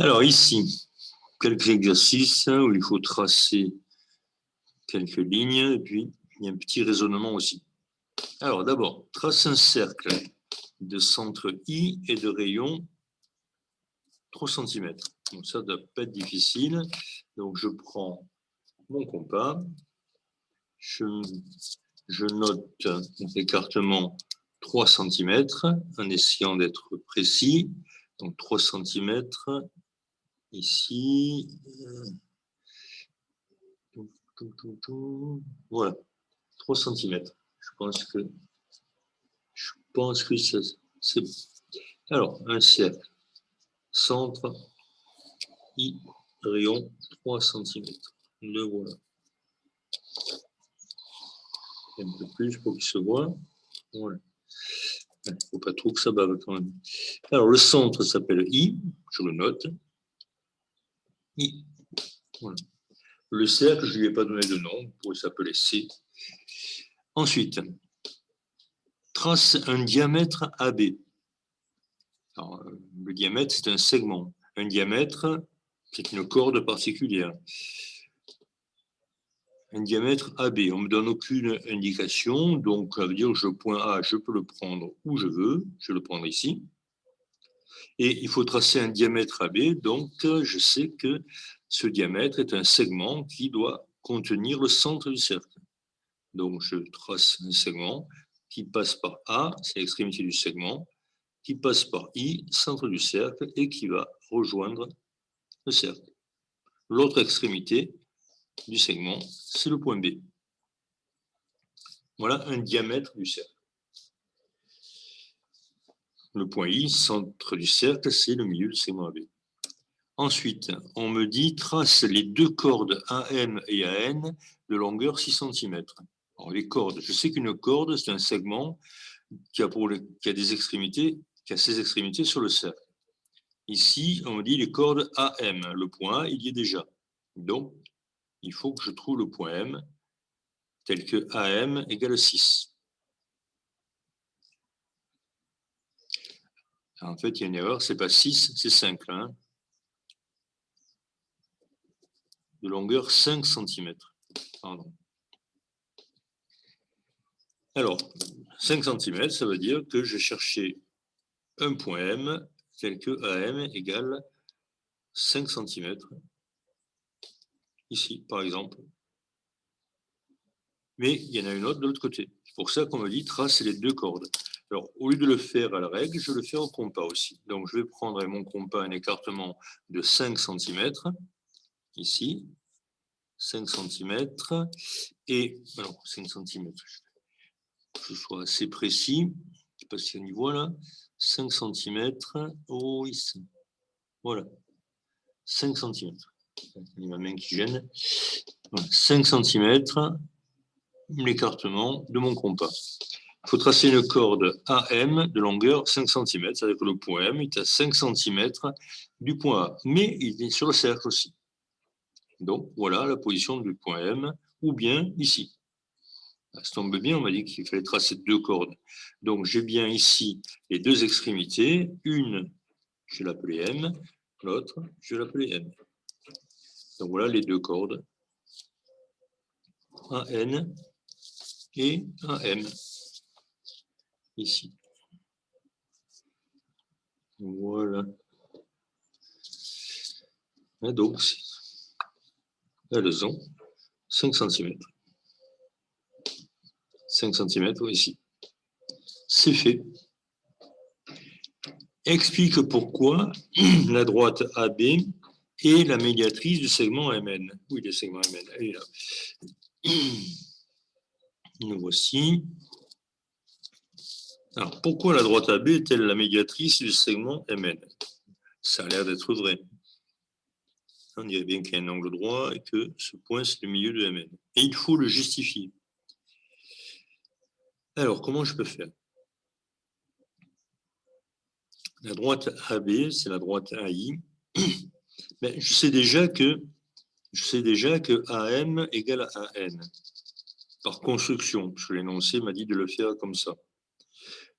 Alors ici, quelques exercices où il faut tracer quelques lignes et puis il y a un petit raisonnement aussi. Alors d'abord, trace un cercle de centre I et de rayon 3 cm. Donc ça ne doit pas être difficile. Donc je prends mon compas, je note l'écartement 3 cm en essayant d'être précis. Donc 3 cm ici. Voilà, 3 cm. Je pense que c'est... Alors, un cercle, centre, I, rayon, 3 cm. Le voilà. Un peu plus pour qu'il se voit. Voilà. Il ne faut pas trop que ça bave quand même. Alors, le centre s'appelle I, je le note. I. Voilà. Le cercle, je ne lui ai pas donné de nom, il pourrait s'appeler C. Ensuite, trace un diamètre AB. Alors, le diamètre, c'est un segment. Un diamètre, c'est une corde particulière. Un diamètre AB, on ne me donne aucune indication, donc ça veut dire que le point A, je peux le prendre où je veux, je le prends ici. Et il faut tracer un diamètre AB, donc je sais que ce diamètre est un segment qui doit contenir le centre du cercle. Donc je trace un segment qui passe par A, c'est l'extrémité du segment, qui passe par I, centre du cercle, et qui va rejoindre le cercle. L'autre extrémité du segment, c'est le point B. Voilà un diamètre du cercle. Le point I, centre du cercle, c'est le milieu du segment AB. Ensuite, on me dit trace les deux cordes AM et AN de longueur 6 cm. Alors, les cordes, je sais qu'une corde, c'est un segment qui a des extrémités, qui a ses extrémités sur le cercle. Ici, on me dit les cordes AM. Le point A, il y est déjà. Donc, il faut que je trouve le point M, tel que AM égale 6. En fait, il y a une erreur, ce n'est pas 6, c'est 5. Hein, de longueur 5 cm. Pardon. Alors, 5 cm, ça veut dire que je cherchais un point M, tel que AM égale 5 cm. Ici, par exemple. Mais il y en a une autre de l'autre côté. C'est pour ça qu'on me dit trace les deux cordes. Alors, au lieu de le faire à la règle, je le fais au compas aussi. Donc, je vais prendre mon compas un écartement de 5 cm, ici, 5 cm, et, alors, 5 cm, que ce soit assez précis, je ne sais pas si on y voit là, 5 cm, oh, ici, voilà, 5 cm. Il y a ma main qui gêne. Voilà, 5 cm, l'écartement de mon compas. Il faut tracer une corde AM de longueur 5 cm, c'est-à-dire que le point M est à 5 cm du point A, mais il est sur le cercle aussi. Donc, voilà la position du point M, ou bien ici. Ça tombe bien, on m'a dit qu'il fallait tracer deux cordes. Donc, j'ai bien ici les deux extrémités. Une, je vais l'appeler M, l'autre, je vais l'appeler M. Donc, voilà les deux cordes, AN et AM, ici. Voilà. Et donc, elles ont 5 cm. 5 cm ici. C'est fait. Explique pourquoi la droite AB est la médiatrice du segment MN. Oui, le segment MN, elle est là. Nous voici. Alors, pourquoi la droite AB est-elle la médiatrice du segment MN? Ça a l'air d'être vrai. On dirait bien qu'il y a un angle droit et que ce point, c'est le milieu de MN. Et il faut le justifier. Alors, comment je peux faire? La droite AB, c'est la droite AI. Mais je sais déjà que AM égale à AN. Par construction, parce que l'énoncé m'a dit de le faire comme ça.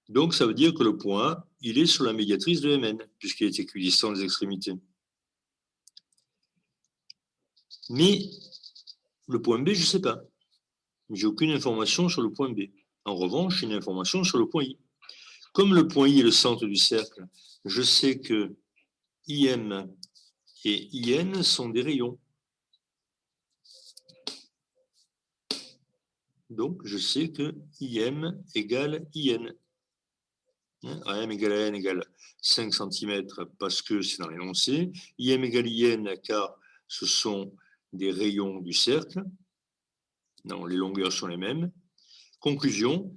Donc, ça veut dire que le point A, il est sur la médiatrice de MN, puisqu'il est équidistant des extrémités. Mais le point B, je ne sais pas. J'ai aucune information sur le point B. En revanche, j'ai une information sur le point I. Comme le point I est le centre du cercle, je sais que IM et IN sont des rayons. Donc, je sais que IM égale IN. AM égale à N égale 5 cm parce que c'est dans l'énoncé. IM égale IN car ce sont des rayons du cercle. Non, les longueurs sont les mêmes. Conclusion,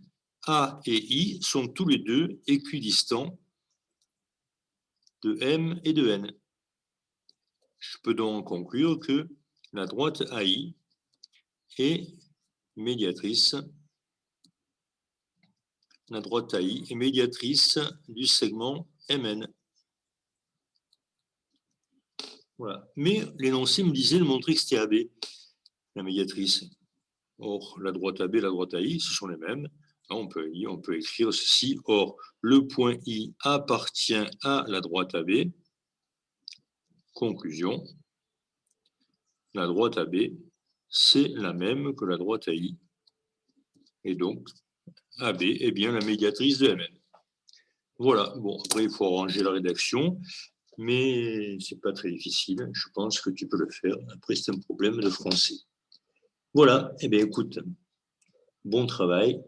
A et I sont tous les deux équidistants de M et de N. Je peux donc conclure que la droite AI est médiatrice. La droite AI est médiatrice du segment MN. Voilà. Mais l'énoncé me disait de montrer que c'était AB, la médiatrice. Or, la droite AB et la droite AI, ce sont les mêmes. On peut écrire ceci. Or, le point I appartient à la droite AB. Conclusion. La droite AB, c'est la même que la droite AI. Et donc, AB est bien la médiatrice de MN. Voilà. Bon, après, il faut arranger la rédaction, mais c'est pas très difficile. Je pense que tu peux le faire. Après, c'est un problème de français. Voilà. Eh bien, écoute, bon travail.